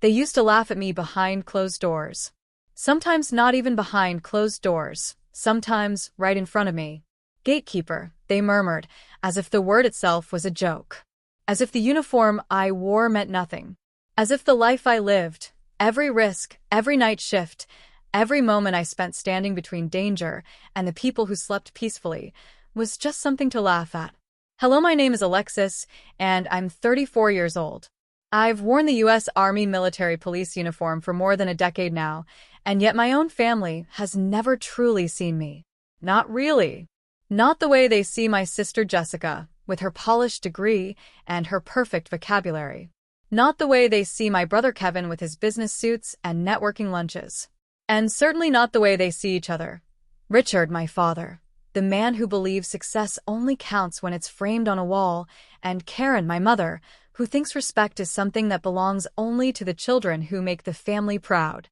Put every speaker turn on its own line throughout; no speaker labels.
They used to laugh at me behind closed doors. Sometimes not even behind closed doors, sometimes right in front of me. Gatekeeper, they murmured, as if the word itself was a joke. As if the uniform I wore meant nothing. As if the life I lived, every risk, every night shift, every moment I spent standing between danger and the people who slept peacefully, was just something to laugh at. Hello, my name is Alexis, and I'm 34 years old. I've worn the U.S. Army military police uniform for more than a decade now, and yet my own family has never truly seen me. Not really. Not the way they see my sister Jessica, with her polished degree and her perfect vocabulary. Not the way they see my brother Kevin with his business suits and networking lunches. And certainly not the way they see each other. Richard, my father, the man who believes success only counts when it's framed on a wall, and Karen, my mother, who thinks respect is something that belongs only to the children who make the family proud.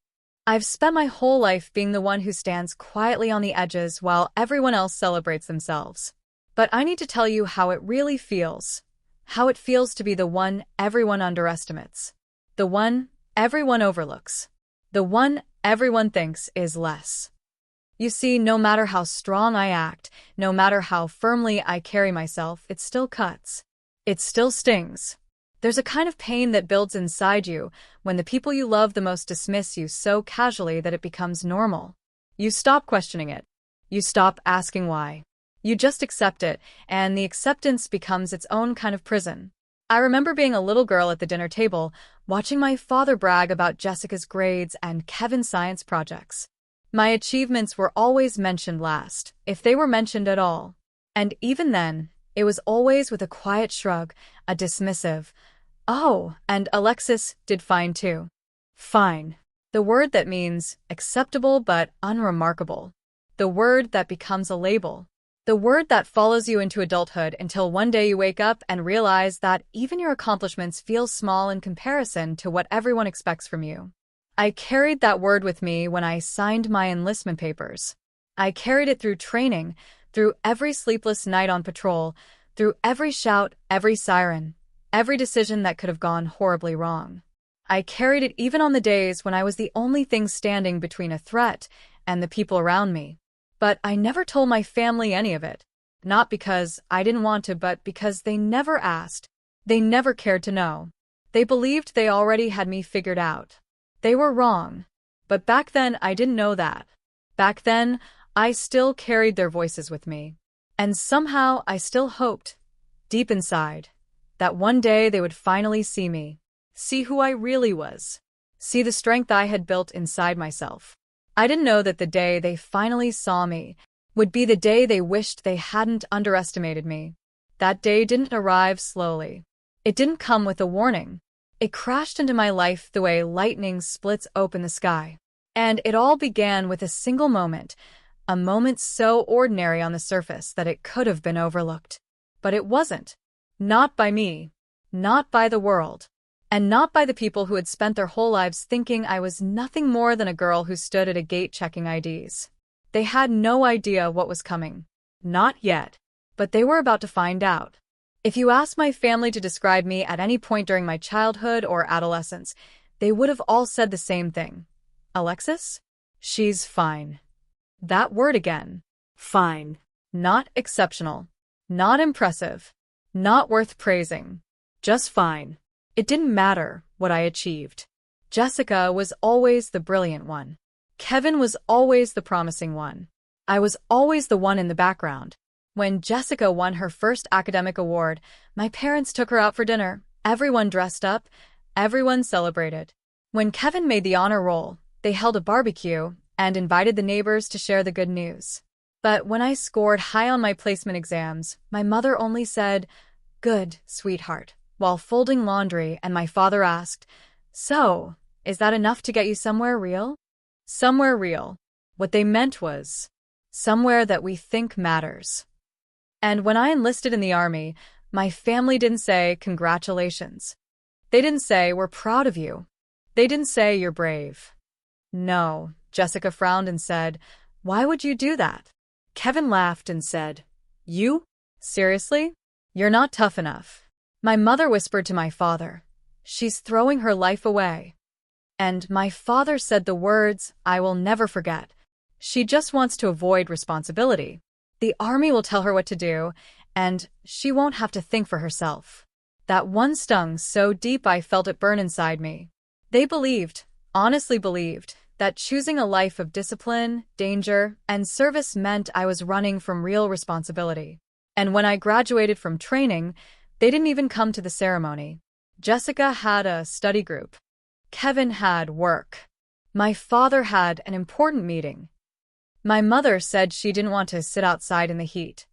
I've spent my whole life being the one who stands quietly on the edges while everyone else celebrates themselves. But I need to tell you how it really feels. How it feels to be the one everyone underestimates. The one everyone overlooks. The one everyone thinks is less. You see, no matter how strong I act, no matter how firmly I carry myself, it still cuts. It still stings. There's a kind of pain that builds inside you when the people you love the most dismiss you so casually that it becomes normal. You stop questioning it. You stop asking why. You just accept it, and the acceptance becomes its own kind of prison. I remember being a little girl at the dinner table, watching my father brag about Jessica's grades and Kevin's science projects. My achievements were always mentioned last, if they were mentioned at all. And even then, it was always with a quiet shrug, a dismissive, "Oh, and Alexis did fine too." Fine. The word that means acceptable but unremarkable. The word that becomes a label. The word that follows you into adulthood until one day you wake up and realize that even your accomplishments feel small in comparison to what everyone expects from you. I carried that word with me when I signed my enlistment papers. I carried it through training, through every sleepless night on patrol, through every shout, every siren, every decision that could have gone horribly wrong. I carried it even on the days when I was the only thing standing between a threat and the people around me. But I never told my family any of it. Not because I didn't want to, but because they never asked. They never cared to know. They believed they already had me figured out. They were wrong. But back then, I didn't know that. Back then, I still carried their voices with me. And somehow, I still hoped, deep inside, that one day they would finally see me. See who I really was. See the strength I had built inside myself. I didn't know that the day they finally saw me would be the day they wished they hadn't underestimated me. That day didn't arrive slowly. It didn't come with a warning. It crashed into my life the way lightning splits open the sky. And it all began with a single moment, a moment so ordinary on the surface that it could have been overlooked. But it wasn't. Not by me. Not by the world. And not by the people who had spent their whole lives thinking I was nothing more than a girl who stood at a gate checking IDs. They had no idea what was coming. Not yet. But they were about to find out. If you asked my family to describe me at any point during my childhood or adolescence, they would have all said the same thing. Alexis? She's fine. That word again. Fine. Not exceptional. Not impressive. Not worth praising. Just fine. It didn't matter what I achieved. Jessica was always the brilliant one. Kevin was always the promising one. I was always the one in the background. When Jessica won her first academic award, my parents took her out for dinner. Everyone dressed up. Everyone celebrated. When Kevin made the honor roll, they held a barbecue and invited the neighbors to share the good news. But when I scored high on my placement exams, my mother only said, "Good, sweetheart," while folding laundry, and my father asked, "So, is that enough to get you somewhere real?" Somewhere real. What they meant was, somewhere that we think matters. And when I enlisted in the Army, my family didn't say, "Congratulations." They didn't say, "We're proud of you." They didn't say, "You're brave." No, Jessica frowned and said, "Why would you do that?" Kevin laughed and said, "You? Seriously? You're not tough enough." My mother whispered to my father, "She's throwing her life away." And my father said the words I will never forget. She just wants to avoid responsibility. The army will tell her what to do, and she won't have to think for herself. That one stung so deep I felt it burn inside me. They believed, honestly believed, that choosing a life of discipline, danger, and service meant I was running from real responsibility. And when I graduated from training, they didn't even come to the ceremony. Jessica had a study group. Kevin had work. My father had an important meeting. My mother said she didn't want to sit outside in the heat.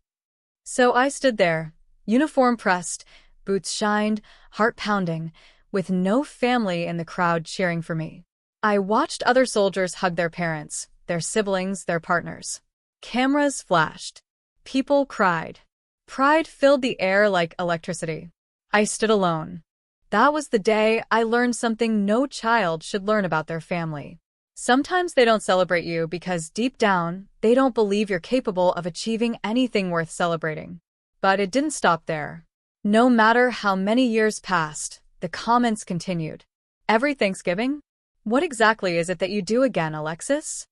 So I stood there, uniform pressed, boots shined, heart pounding, with no family in the crowd cheering for me. I watched other soldiers hug their parents, their siblings, their partners. Cameras flashed. People cried. Pride filled the air like electricity. I stood alone. That was the day I learned something no child should learn about their family. Sometimes they don't celebrate you because deep down, they don't believe you're capable of achieving anything worth celebrating. But it didn't stop there. No matter how many years passed, the comments continued. Every Thanksgiving? What exactly is it that you do again, Alexis?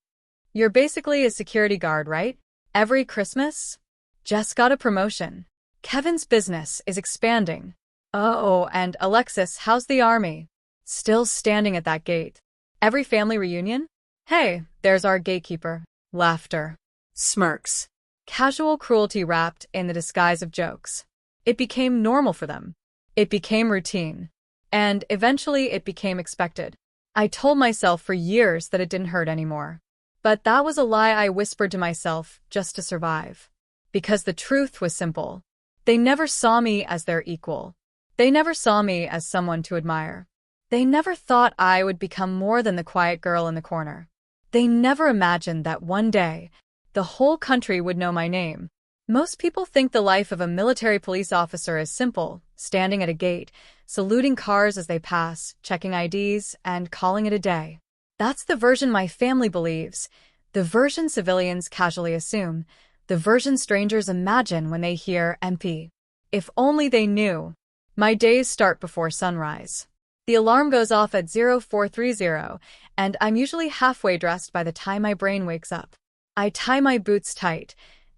You're basically a security guard, right? Every Christmas? Jess got a promotion. Kevin's business is expanding. Oh, and Alexis, how's the army? Still standing at that gate. Every family reunion? Hey, there's our gatekeeper. Laughter. Smirks. Casual cruelty wrapped in the disguise of jokes. It became normal for them. It became routine. And eventually it became expected. I told myself for years that it didn't hurt anymore. But that was a lie I whispered to myself just to survive. Because the truth was simple. They never saw me as their equal. They never saw me as someone to admire. They never thought I would become more than the quiet girl in the corner. They never imagined that one day, the whole country would know my name. Most people think the life of a military police officer is simple, standing at a gate, saluting cars as they pass, checking IDs, and calling it a day. That's the version my family believes, the version civilians casually assume, the version strangers imagine when they hear MP. If only they knew. My days start before sunrise. The alarm goes off at 0430, and I'm usually halfway dressed by the time my brain wakes up. I tie my boots tight,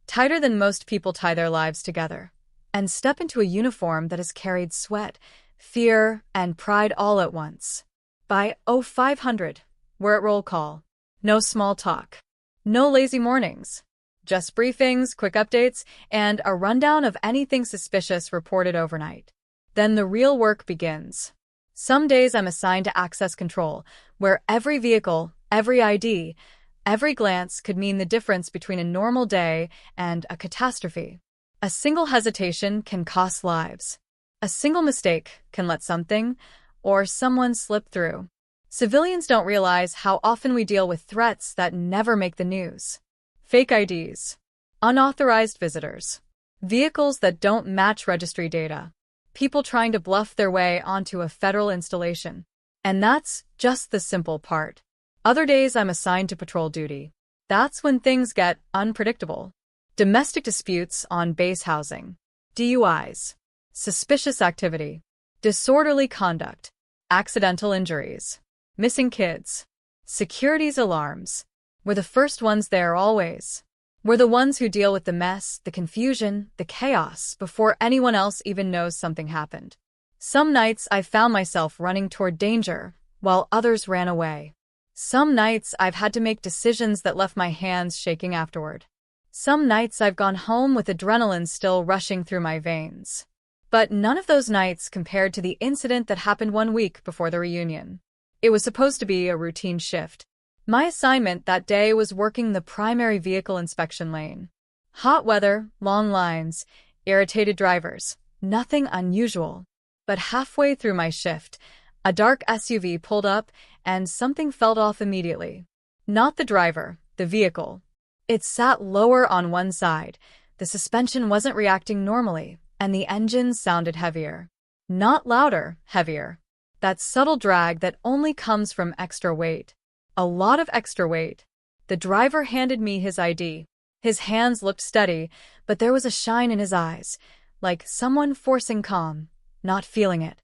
tighter than most people tie their lives together, and step into a uniform that has carried sweat, fear, and pride all at once. By 0500, we're at roll call. No small talk. No lazy mornings. Just briefings, quick updates, and a rundown of anything suspicious reported overnight. Then the real work begins. Some days I'm assigned to access control, where every vehicle, every ID, every glance could mean the difference between a normal day and a catastrophe. A single hesitation can cost lives. A single mistake can let something or someone slip through. Civilians don't realize how often we deal with threats that never make the news. Fake IDs, unauthorized visitors, vehicles that don't match registry data, people trying to bluff their way onto a federal installation. And that's just the simple part. Other days I'm assigned to patrol duty. That's when things get unpredictable. Domestic disputes on base housing, DUIs, suspicious activity, disorderly conduct, accidental injuries, missing kids, security's alarms. We're the first ones there always. We're the ones who deal with the mess, the confusion, the chaos before anyone else even knows something happened. Some nights I found myself running toward danger while others ran away. Some nights I've had to make decisions that left my hands shaking afterward. Some nights I've gone home with adrenaline still rushing through my veins. But none of those nights compared to the incident that happened 1 week before the reunion. It was supposed to be a routine shift. My assignment that day was working the primary vehicle inspection lane. Hot weather, long lines, irritated drivers, nothing unusual. But halfway through my shift, a dark SUV pulled up and something felt off immediately. Not the driver, the vehicle. It sat lower on one side, the suspension wasn't reacting normally, and the engine sounded heavier. Not louder, heavier. That subtle drag that only comes from extra weight. A lot of extra weight. The driver handed me his ID. His hands looked steady, but there was a shine in his eyes, like someone forcing calm, not feeling it.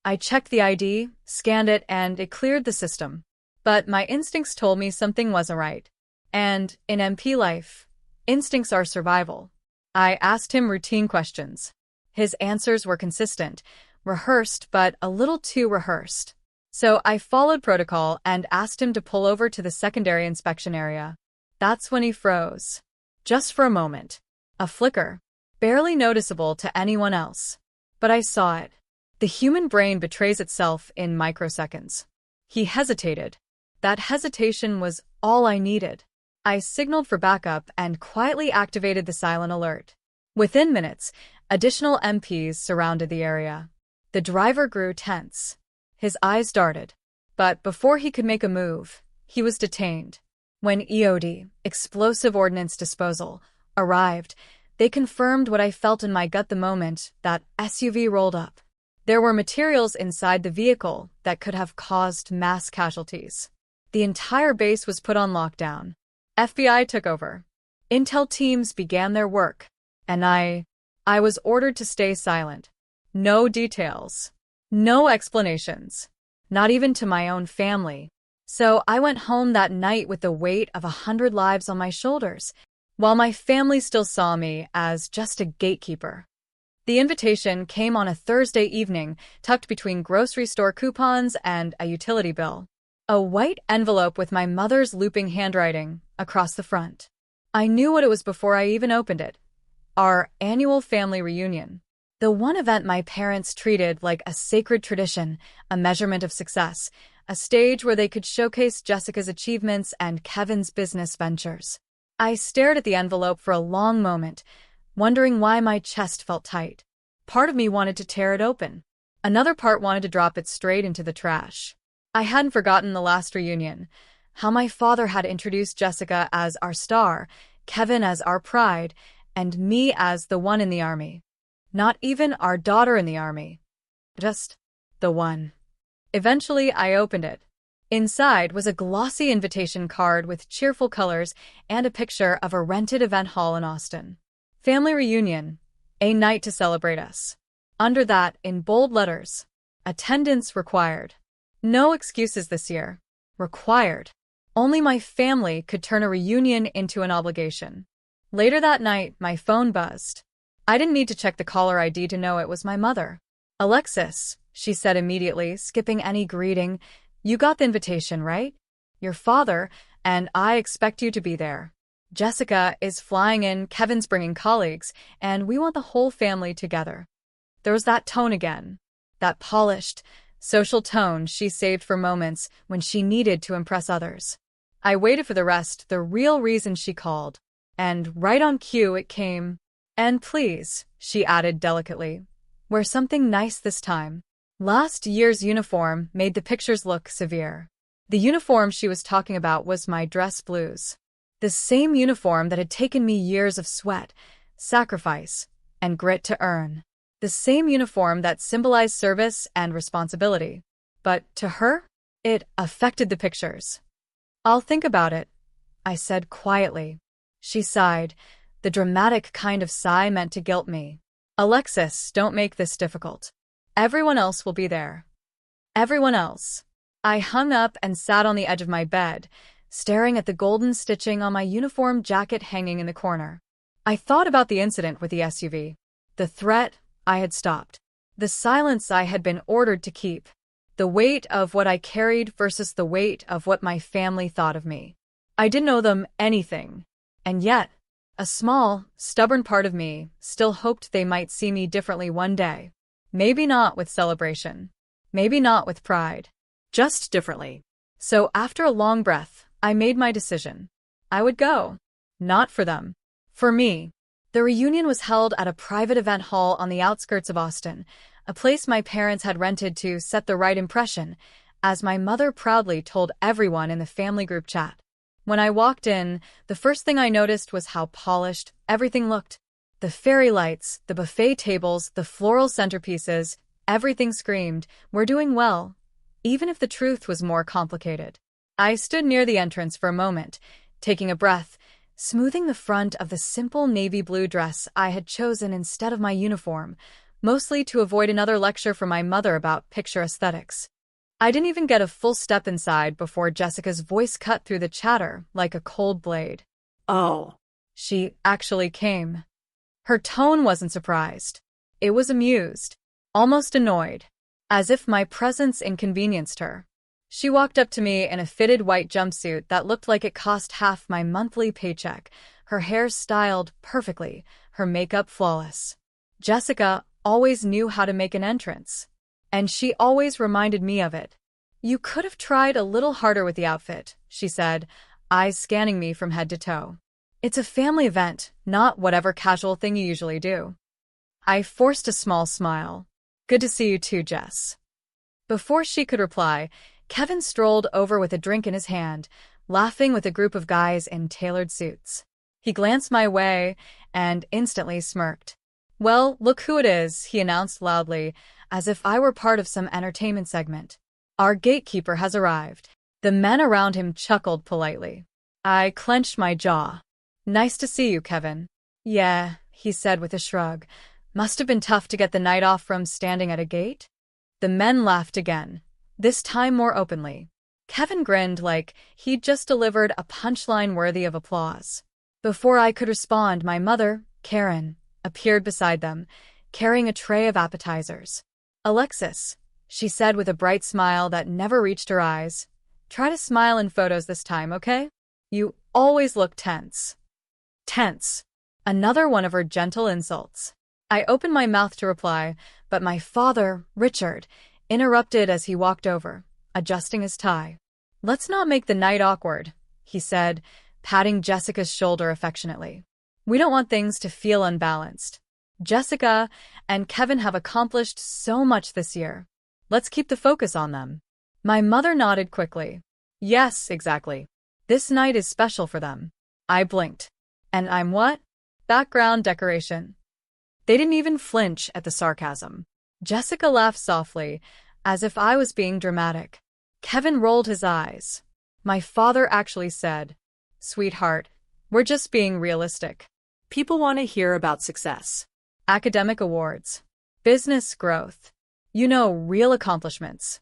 I checked the ID, scanned it, and it cleared the system. But my instincts told me something wasn't right. And in MP life, instincts are survival. I asked him routine questions. His answers were consistent, rehearsed, but a little too rehearsed. So I followed protocol and asked him to pull over to the secondary inspection area. That's when he froze. Just for a moment. A flicker. Barely noticeable to anyone else. But I saw it. The human brain betrays itself in microseconds. He hesitated. That hesitation was all I needed. I signaled for backup and quietly activated the silent alert. Within minutes, additional MPs surrounded the area. The driver grew tense. His eyes darted. But before he could make a move, he was detained. When EOD, Explosive Ordnance Disposal, arrived, they confirmed what I felt in my gut the moment that SUV rolled up. There were materials inside the vehicle that could have caused mass casualties. The entire base was put on lockdown. FBI took over. Intel teams began their work. And I was ordered to stay silent. No details. No explanations. Not even to my own family. So I went home that night with the weight of 100 lives on my shoulders, while my family still saw me as just a gatekeeper. The invitation came on a Thursday evening, tucked between grocery store coupons and a utility bill. A white envelope with my mother's looping handwriting across the front. I knew what it was before I even opened it. Our annual family reunion. The one event my parents treated like a sacred tradition, a measurement of success, a stage where they could showcase Jessica's achievements and Kevin's business ventures. I stared at the envelope for a long moment, wondering why my chest felt tight. Part of me wanted to tear it open. Another part wanted to drop it straight into the trash. I hadn't forgotten the last reunion, how my father had introduced Jessica as our star, Kevin as our pride, and me as the one in the army. Not even our daughter in the army. Just the one. Eventually, I opened it. Inside was a glossy invitation card with cheerful colors and a picture of a rented event hall in Austin. Family reunion. A night to celebrate us. Under that, in bold letters, attendance required. No excuses this year. Required. Only my family could turn a reunion into an obligation. Later that night, my phone buzzed. I didn't need to check the caller ID to know it was my mother. "Alexis," she said immediately, skipping any greeting, "you got the invitation, right? Your father, and I expect you to be there. Jessica is flying in, Kevin's bringing colleagues, and we want the whole family together." There was that tone again. That polished, social tone she saved for moments when she needed to impress others. I waited for the rest, the real reason she called. And right on cue it came. "And please," she added delicately, "wear something nice this time." Last year's uniform made the pictures look severe. The uniform she was talking about was my dress blues. The same uniform that had taken me years of sweat, sacrifice, and grit to earn. The same uniform that symbolized service and responsibility. But to her, it affected the pictures. "I'll think about it," I said quietly. She sighed, the dramatic kind of sigh meant to guilt me. "Alexis, don't make this difficult. Everyone else will be there." Everyone else. I hung up and sat on the edge of my bed, staring at the golden stitching on my uniform jacket hanging in the corner. I thought about the incident with the SUV. The threat I had stopped. The silence I had been ordered to keep. The weight of what I carried versus the weight of what my family thought of me. I didn't owe them anything. And yet, a small, stubborn part of me still hoped they might see me differently one day. Maybe not with celebration. Maybe not with pride. Just differently. So after a long breath, I made my decision. I would go. Not for them. For me. The reunion was held at a private event hall on the outskirts of Austin, a place my parents had rented to set the right impression, as my mother proudly told everyone in the family group chat. When I walked in, the first thing I noticed was how polished everything looked. The fairy lights, the buffet tables, the floral centerpieces, everything screamed, "We're doing well," even if the truth was more complicated. I stood near the entrance for a moment, taking a breath, smoothing the front of the simple navy blue dress I had chosen instead of my uniform, mostly to avoid another lecture from my mother about picture aesthetics. I didn't even get a full step inside before Jessica's voice cut through the chatter like a cold blade.
Oh,
She actually came. Her tone wasn't surprised. It was amused, almost annoyed, as if my presence inconvenienced her. She walked up to me in a fitted white jumpsuit that looked like it cost half my monthly paycheck, her hair styled perfectly, her makeup flawless. Jessica always knew how to make an entrance, and she always reminded me of it. "You could have tried a little harder with the outfit," she said, eyes scanning me from head to toe. "It's a family event, not whatever casual thing you usually do." I forced a small smile. "Good to see you too, Jess." Before she could reply, Kevin strolled over with a drink in his hand, laughing with a group of guys in tailored suits. He glanced my way and instantly smirked. "Well, look who it is," he announced loudly, as if I were part of some entertainment segment. "Our gatekeeper has arrived." The men around him chuckled politely. I clenched my jaw. "Nice to see you, Kevin." "Yeah," he said with a shrug. "Must have been tough to get the night off from standing at a gate?" The men laughed again, this time more openly. Kevin grinned like he'd just delivered a punchline worthy of applause. Before I could respond, my mother, Karen, appeared beside them, carrying a tray of appetizers. "Alexis," she said with a bright smile that never reached her eyes. "Try to smile in photos this time, okay? You always look tense." Tense. Another one of her gentle insults. I opened my mouth to reply, but my father, Richard, interrupted as he walked over, adjusting his tie. "Let's not make the night awkward," he said, patting Jessica's shoulder affectionately. "We don't want things to feel unbalanced. Jessica and Kevin have accomplished so much this year. Let's keep the focus on them." My mother nodded quickly. "Yes, exactly. This night is special for them." I blinked. "And I'm what?" "Background decoration." They didn't even flinch at the sarcasm. Jessica laughed softly, as if I was being dramatic. Kevin rolled his eyes. My father actually said, "Sweetheart, we're just being realistic.
people want to hear about success.
Academic awards. Business growth. You know, real accomplishments."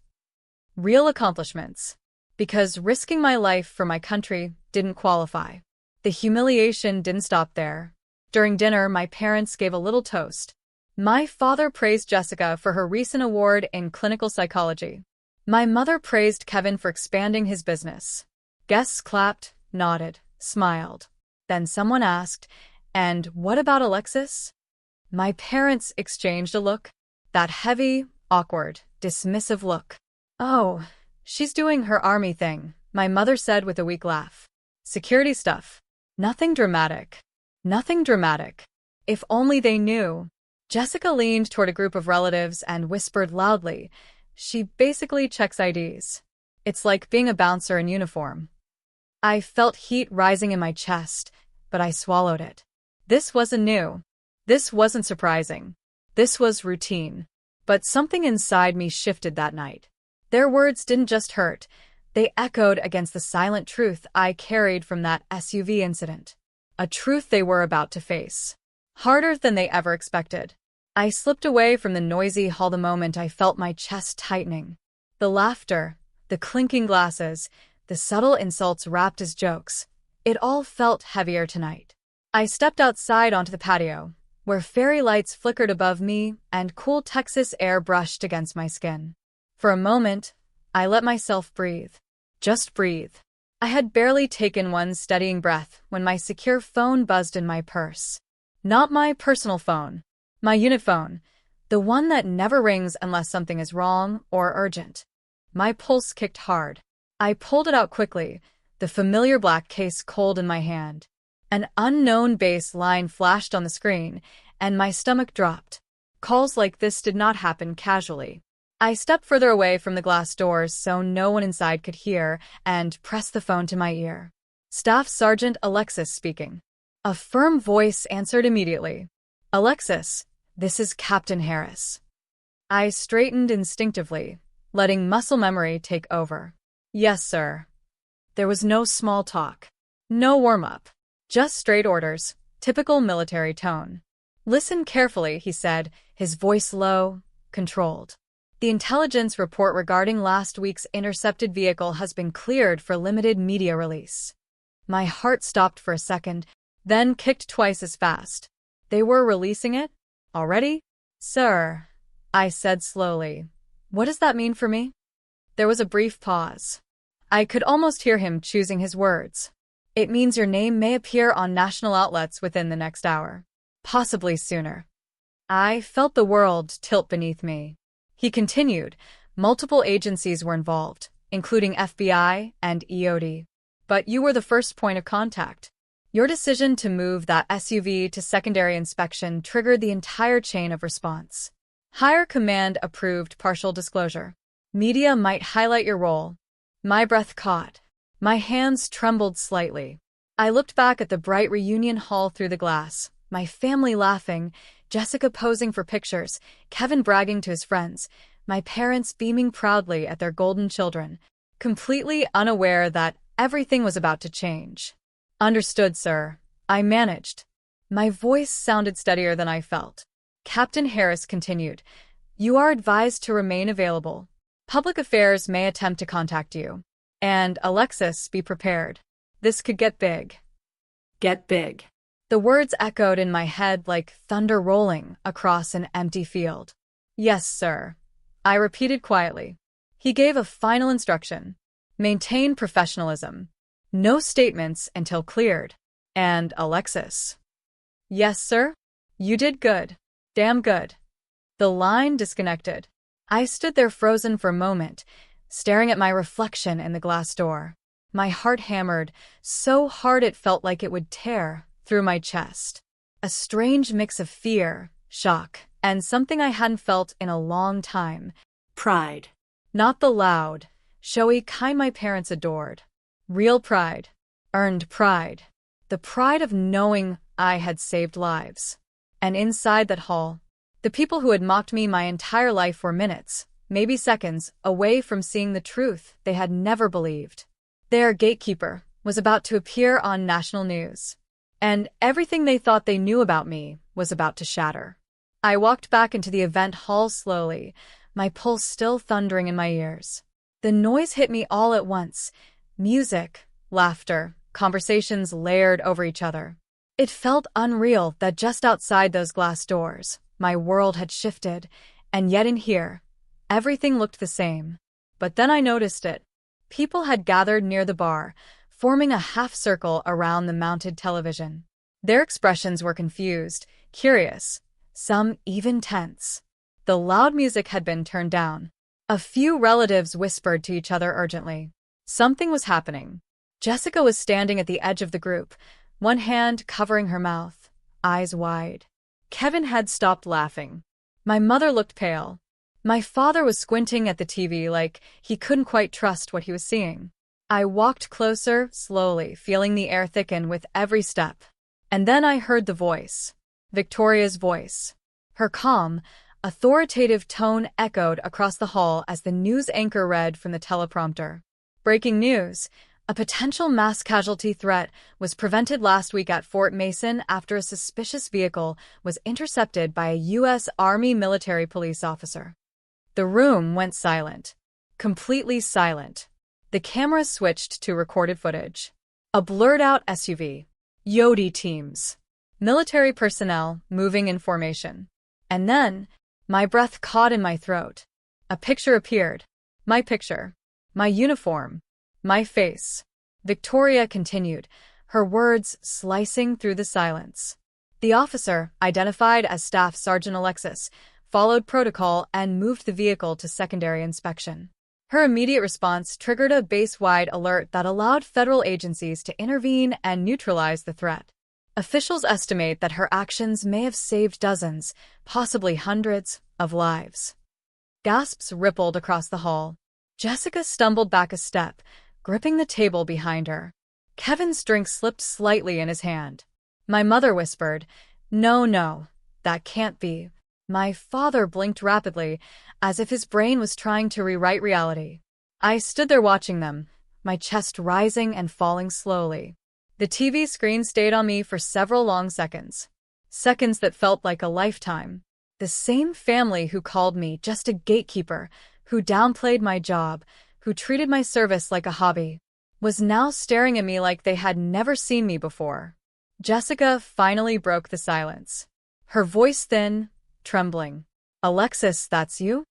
Real accomplishments. Because risking my life for my country didn't qualify. The humiliation didn't stop there. During dinner, my parents gave a little toast. My father praised Jessica for her recent award in clinical psychology. My mother praised Kevin for expanding his business. Guests clapped, nodded, smiled. Then someone asked, "And what about Alexis?" My parents exchanged a look. That heavy, awkward, dismissive look. "Oh, she's doing her army thing," my mother said with a weak laugh. "Security stuff. Nothing dramatic. Nothing dramatic." If only they knew. Jessica leaned toward a group of relatives and whispered loudly, "She basically checks IDs. It's like being a bouncer in uniform." I felt heat rising in my chest, but I swallowed it. This wasn't new. This wasn't surprising. This was routine. But something inside me shifted that night. Their words didn't just hurt. They echoed against the silent truth I carried from that SUV incident. A truth they were about to face. Harder than they ever expected. I slipped away from the noisy hall the moment I felt my chest tightening. The laughter, the clinking glasses, the subtle insults wrapped as jokes. It all felt heavier tonight. I stepped outside onto the patio, where fairy lights flickered above me and cool Texas air brushed against my skin. For a moment, I let myself breathe. Just breathe. I had barely taken one steadying breath when my secure phone buzzed in my purse. Not my personal phone. My unit phone. The one that never rings unless something is wrong or urgent. My pulse kicked hard. I pulled it out quickly, the familiar black case cold in my hand. An unknown bass line flashed on the screen, and my stomach dropped. Calls like this did not happen casually. I stepped further away from the glass doors so no one inside could hear and pressed the phone to my ear. "Staff Sergeant Alexis speaking." A firm voice answered immediately. "Alexis, this is Captain Harris." I straightened instinctively, letting muscle memory take over. "Yes, sir." There was no small talk. No warm-up. Just straight orders, typical military tone. "Listen carefully," he said, his voice low, controlled. The intelligence report regarding last week's intercepted vehicle has been cleared for limited media release. My heart stopped for a second, then kicked twice as fast. They were releasing it? Already? Sir, I said slowly. What does that mean for me? There was a brief pause. I could almost hear him choosing his words. It means your name may appear on national outlets within the next hour. Possibly sooner. I felt the world tilt beneath me. He continued, multiple agencies were involved, including FBI and EOD. But you were the first point of contact. Your decision to move that SUV to secondary inspection triggered the entire chain of response. Higher command approved partial disclosure. Media might highlight your role. My breath caught. My hands trembled slightly. I looked back at the bright reunion hall through the glass, my family laughing, Jessica posing for pictures, Kevin bragging to his friends, my parents beaming proudly at their golden children, completely unaware that everything was about to change. Understood, sir. I managed. My voice sounded steadier than I felt. Captain Harris continued, you are advised to remain available. Public affairs may attempt to contact you. And, Alexis, be prepared. This could get big.
Get big.
The words echoed in my head like thunder rolling across an empty field. Yes, sir. I repeated quietly. He gave a final instruction. Maintain professionalism. No statements until cleared. And, Alexis. Yes, sir? You did good. Damn good. The line disconnected. I stood there frozen for a moment, staring at my reflection in the glass door. My heart hammered, so hard it felt like it would tear through my chest. A strange mix of fear, shock, and something I hadn't felt in a long time.
Pride.
Not the loud, showy kind my parents adored. Real pride. Earned pride. The pride of knowing I had saved lives. And inside that hall, the people who had mocked me my entire life were minutes, maybe seconds, away from seeing the truth they had never believed. Their gatekeeper was about to appear on national news. And everything they thought they knew about me was about to shatter. I walked back into the event hall slowly, my pulse still thundering in my ears. The noise hit me all at once. Music, laughter, conversations layered over each other. It felt unreal that just outside those glass doors, my world had shifted, and yet in here, everything looked the same. But then I noticed it. People had gathered near the bar, forming a half-circle around the mounted television. Their expressions were confused, curious, some even tense. The loud music had been turned down. A few relatives whispered to each other urgently. Something was happening. Jessica was standing at the edge of the group, one hand covering her mouth, eyes wide. Kevin had stopped laughing. My mother looked pale. My father was squinting at the TV like he couldn't quite trust what he was seeing. I walked closer, slowly, feeling the air thicken with every step. And then I heard the voice. Victoria's voice. Her calm, authoritative tone echoed across the hall as the news anchor read from the teleprompter. Breaking news. A potential mass casualty threat was prevented last week at Fort Mason after a suspicious vehicle was intercepted by a U.S. Army military police officer. The room went silent. Completely silent. The camera switched to recorded footage. A blurred-out SUV. EOD teams. Military personnel moving in formation. And then, my breath caught in my throat. A picture appeared. My picture. My uniform. My face. Victoria continued, her words slicing through the silence. The officer, identified as Staff Sergeant Alexis, followed protocol and moved the vehicle to secondary inspection. Her immediate response triggered a base-wide alert that allowed federal agencies to intervene and neutralize the threat. Officials estimate that her actions may have saved dozens, possibly hundreds, of lives. Gasps rippled across the hall. Jessica stumbled back a step, gripping the table behind her. Kevin's drink slipped slightly in his hand. My mother whispered, No, that can't be. My father blinked rapidly, as if his brain was trying to rewrite reality. I stood there watching them, my chest rising and falling slowly. The TV screen stayed on me for several long seconds. Seconds that felt like a lifetime. The The same family who called me just a gatekeeper, who downplayed my job, who treated my service like a hobby, was now staring at me like they had never seen me before. Jessica finally broke the silence. Her voice thin, trembling. "Alexis, that's you?"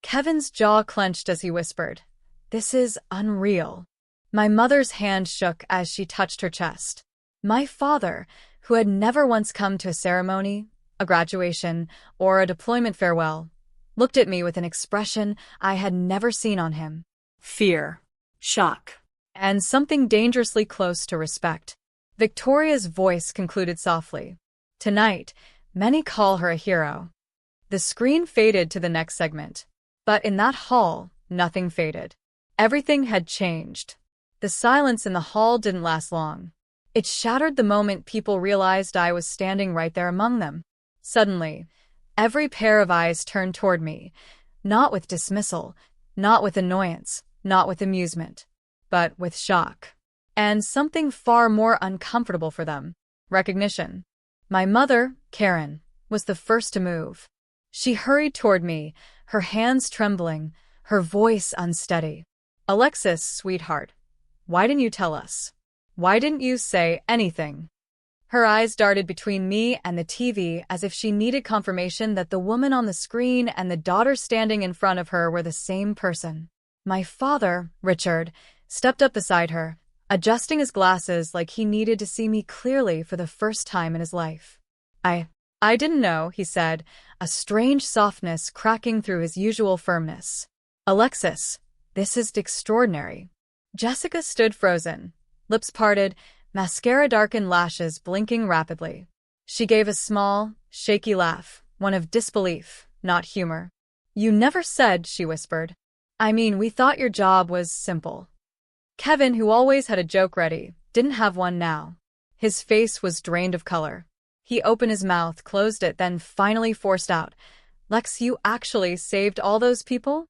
Kevin's jaw clenched as he whispered, "This is unreal." My mother's hand shook as she touched her chest. My father, who had never once come to a ceremony, a graduation, or a deployment farewell, looked at me with an expression I had never seen on him.
Fear. Shock.
And something dangerously close to respect. Victoria's voice concluded softly. "Tonight, many call her a hero." The screen faded to the next segment. But in that hall, nothing faded. Everything had changed. The silence in the hall didn't last long. It shattered the moment people realized I was standing right there among them. Suddenly, every pair of eyes turned toward me, not with dismissal, not with annoyance, not with amusement, but with shock. And something far more uncomfortable for them: recognition. My mother, Karen, was the first to move. She hurried toward me, her hands trembling, her voice unsteady. "Alexis, sweetheart, why didn't you tell us? Why didn't you say anything?" Her eyes darted between me and the TV as if she needed confirmation that the woman on the screen and the daughter standing in front of her were the same person. My father, Richard, stepped up beside her, adjusting his glasses like he needed to see me clearly for the first time in his life. I didn't know," he said, a strange softness cracking through his usual firmness. "Alexis, this is extraordinary." Jessica stood frozen, lips parted, mascara-darkened lashes blinking rapidly. She gave a small, shaky laugh, one of disbelief, not humor. "You never said," she whispered. "I mean, we thought your job was simple." Kevin, who always had a joke ready, didn't have one now. His face was drained of color. He opened his mouth, closed it, then finally forced out, "Lex, you actually saved all those people?"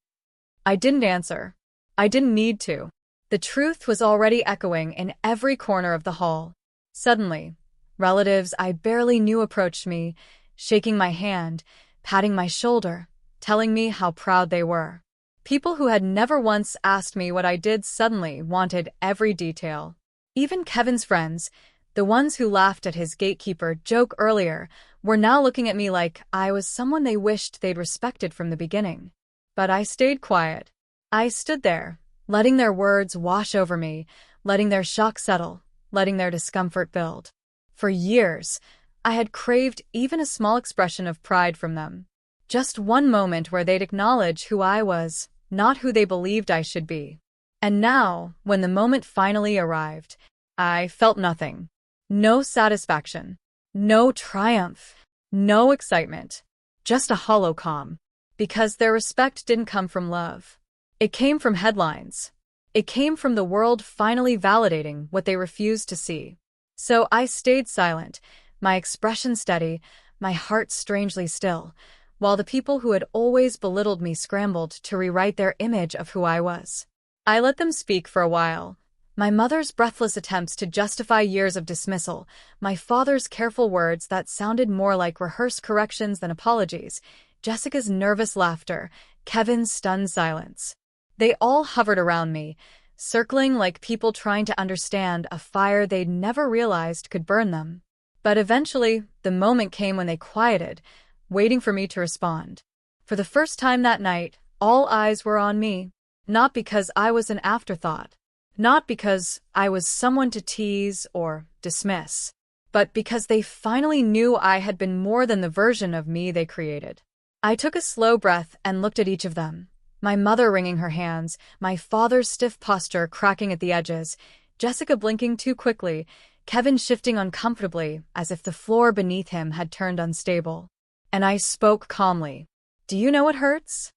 I didn't answer. I didn't need to. The truth was already echoing in every corner of the hall. Suddenly, relatives I barely knew approached me, shaking my hand, patting my shoulder, telling me how proud they were. People who had never once asked me what I did suddenly wanted every detail. Even Kevin's friends, the ones who laughed at his gatekeeper joke earlier, were now looking at me like I was someone they wished they'd respected from the beginning. But I stayed quiet. I stood there, letting their words wash over me, letting their shock settle, letting their discomfort build. For years, I had craved even a small expression of pride from them. Just one moment where they'd acknowledge who I was, not who they believed I should be. And now, when the moment finally arrived, I felt nothing. No satisfaction. No triumph. No excitement. Just a hollow calm. Because their respect didn't come from love. It came from headlines. It came from the world finally validating what they refused to see. So I stayed silent, my expression steady, my heart strangely still, while the people who had always belittled me scrambled to rewrite their image of who I was. I let them speak for a while. My mother's breathless attempts to justify years of dismissal, my father's careful words that sounded more like rehearsed corrections than apologies, Jessica's nervous laughter, Kevin's stunned silence. They all hovered around me, circling like people trying to understand a fire they'd never realized could burn them. But eventually, the moment came when they quieted, waiting for me to respond. For the first time that night, all eyes were on me, not because I was an afterthought. Not because I was someone to tease or dismiss, but because they finally knew I had been more than the version of me they created. I took a slow breath and looked at each of them, my mother wringing her hands, my father's stiff posture cracking at the edges, Jessica blinking too quickly, Kevin shifting uncomfortably as if the floor beneath him had turned unstable. And I spoke calmly. "Do you know what hurts?"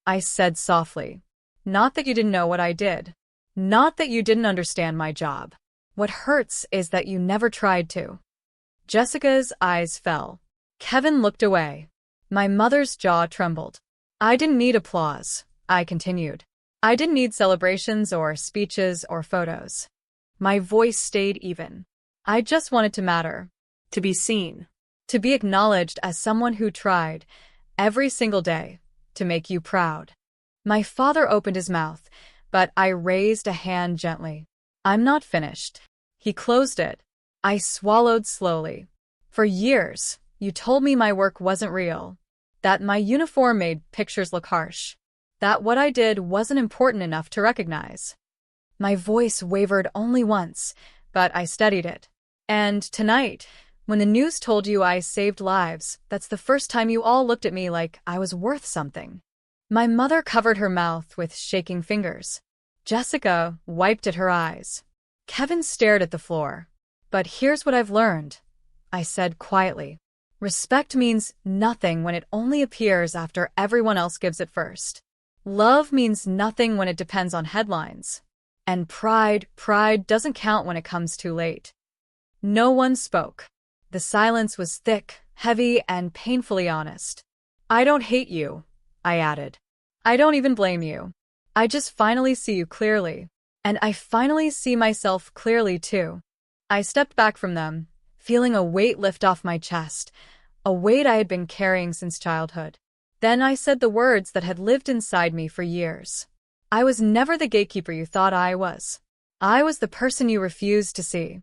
I said softly. "Not that you didn't know what I did. Not that you didn't understand my job. What hurts is that you never tried to." Jessica's eyes fell. Kevin looked away. My mother's jaw trembled. "I didn't need applause," I continued. "I didn't need celebrations or speeches or photos." My voice stayed even. I just wanted to matter.
To be seen.
To be acknowledged as someone who tried, every single day, to make you proud." My father opened his mouth, but I raised a hand gently. "I'm not finished." He closed it. I swallowed slowly. "For years, you told me my work wasn't real, that my uniform made pictures look harsh, that what I did wasn't important enough to recognize." My voice wavered only once, but I steadied it. "And tonight, when the news told you I saved lives, that's the first time you all looked at me like I was worth something." My mother covered her mouth with shaking fingers. Jessica wiped at her eyes. Kevin stared at the floor. "But here's what I've learned," I said quietly. "Respect means nothing when it only appears after everyone else gives it first. Love means nothing when it depends on headlines. And pride doesn't count when it comes too late." No one spoke. The silence was thick, heavy, and painfully honest. "I don't hate you," I added. "I don't even blame you. I just finally see you clearly. And I finally see myself clearly, too." I stepped back from them, feeling a weight lift off my chest, a weight I had been carrying since childhood. Then I said the words that had lived inside me for years. "I was never the gatekeeper you thought I was. I was the person you refused to see."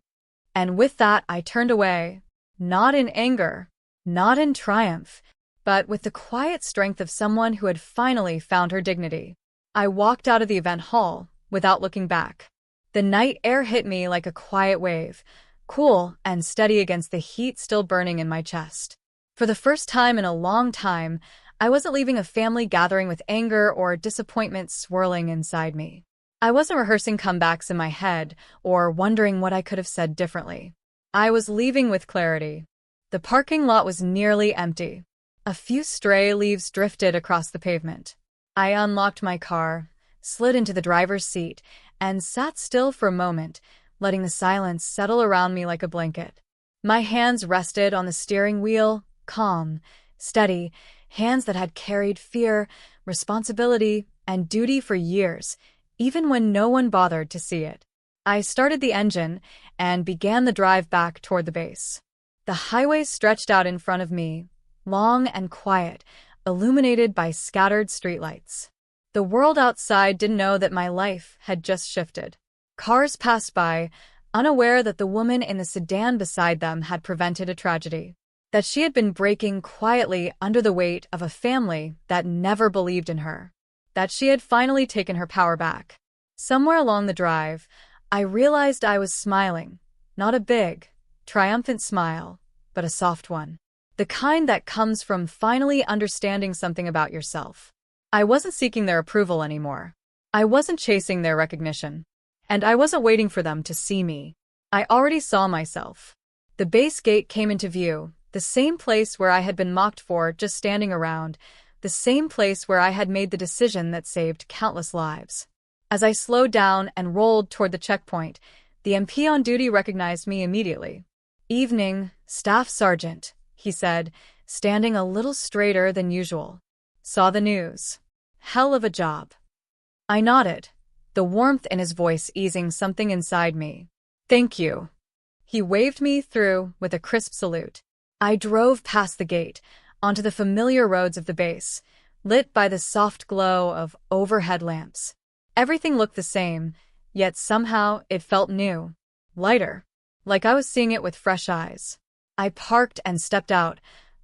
And with that, I turned away, not in anger, not in triumph, but with the quiet strength of someone who had finally found her dignity. I walked out of the event hall without looking back. The night air hit me like a quiet wave, cool and steady against the heat still burning in my chest. For the first time in a long time, I wasn't leaving a family gathering with anger or disappointment swirling inside me. I wasn't rehearsing comebacks in my head or wondering what I could have said differently. I was leaving with clarity. The parking lot was nearly empty. A few stray leaves drifted across the pavement. I unlocked my car, slid into the driver's seat, and sat still for a moment, letting the silence settle around me like a blanket. My hands rested on the steering wheel, calm, steady, hands that had carried fear, responsibility, and duty for years, even when no one bothered to see it. I started the engine and began the drive back toward the base. The highway stretched out in front of me, long and quiet, illuminated by scattered streetlights. The world outside didn't know that my life had just shifted. Cars passed by, unaware that the woman in the sedan beside them had prevented a tragedy, that she had been breaking quietly under the weight of a family that never believed in her, that she had finally taken her power back. Somewhere along the drive, I realized I was smiling, not a big, triumphant smile, but a soft one. The kind that comes from finally understanding something about yourself. I wasn't seeking their approval anymore. I wasn't chasing their recognition. And I wasn't waiting for them to see me. I already saw myself. The base gate came into view, the same place where I had been mocked for just standing around, the same place where I had made the decision that saved countless lives. As I slowed down and rolled toward the checkpoint, the MP on duty recognized me immediately. "Evening, Staff Sergeant," he said, standing a little straighter than usual. "Saw the news. Hell of a job." I nodded, the warmth in his voice easing something inside me. "Thank you." He waved me through with a crisp salute. I drove past the gate, onto the familiar roads of the base, lit by the soft glow of overhead lamps. Everything looked the same, yet somehow it felt new, lighter, like I was seeing it with fresh eyes. I parked and stepped out,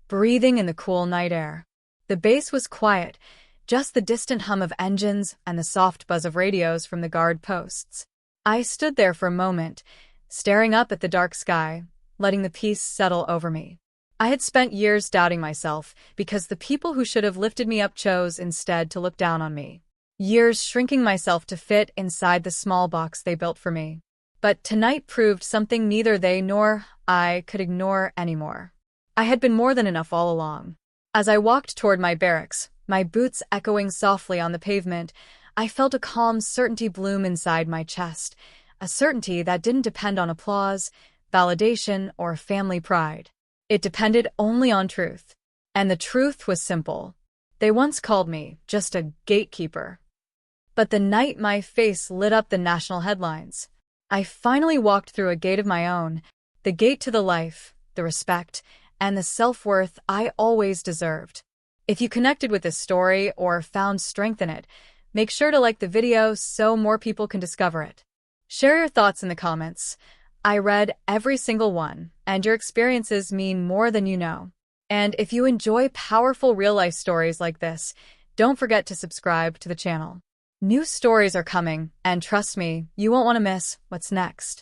breathing in the cool night air. The base was quiet, just the distant hum of engines and the soft buzz of radios from the guard posts. I stood there for a moment, staring up at the dark sky, letting the peace settle over me. I had spent years doubting myself because the people who should have lifted me up chose instead to look down on me. Years shrinking myself to fit inside the small box they built for me. But tonight proved something neither they nor I could ignore anymore. I had been more than enough all along. As I walked toward my barracks, my boots echoing softly on the pavement, I felt a calm certainty bloom inside my chest, a certainty that didn't depend on applause, validation, or family pride. It depended only on truth. And the truth was simple. They once called me just a gatekeeper. But the night my face lit up the national headlines, I finally walked through a gate of my own, the gate to the life, the respect, and the self-worth I always deserved. If you connected with this story or found strength in it, make sure to like the video so more people can discover it. Share your thoughts in the comments. I read every single one, and your experiences mean more than you know. And if you enjoy powerful real-life stories like this, don't forget to subscribe to the channel. New stories are coming, and trust me, you won't want to miss what's next.